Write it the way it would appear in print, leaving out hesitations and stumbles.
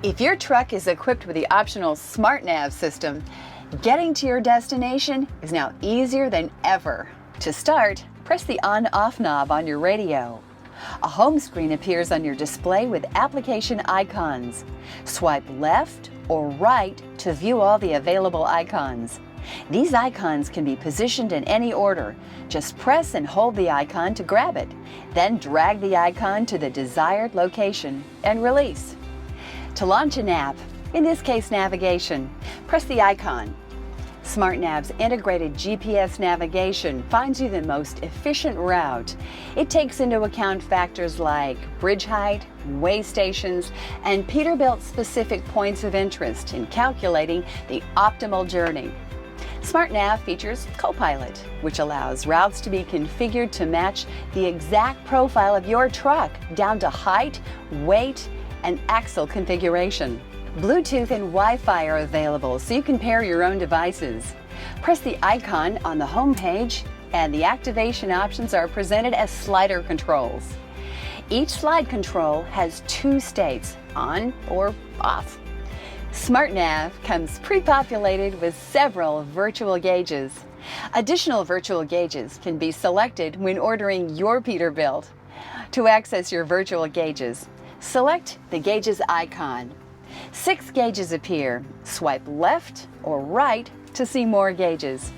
If your truck is equipped with the optional SmartNAV system, getting to your destination is now easier than ever. To start, press the on-off knob on your radio. A home screen appears on your display with application icons. Swipe left or right to view all the available icons. These icons can be positioned in any order. Just press and hold the icon to grab it. Then drag the icon to the desired location and release. To launch an app, in this case navigation, press the icon. SmartNAV's integrated GPS navigation finds you the most efficient route. It takes into account factors like bridge height, way stations, and Peterbilt specific points of interest in calculating the optimal journey. SmartNAV features CoPilot, which allows routes to be configured to match the exact profile of your truck, down to height, weight, and axle configuration. Bluetooth and Wi-Fi are available, so you can pair your own devices. Press the icon on the home page, and the activation options are presented as slider controls. Each slide control has two states, on or off. SmartNAV comes pre-populated with several virtual gauges. Additional virtual gauges can be selected when ordering your Peterbilt. To access your virtual gauges, select the gauges icon. 6 gauges appear. Swipe left or right to see more gauges.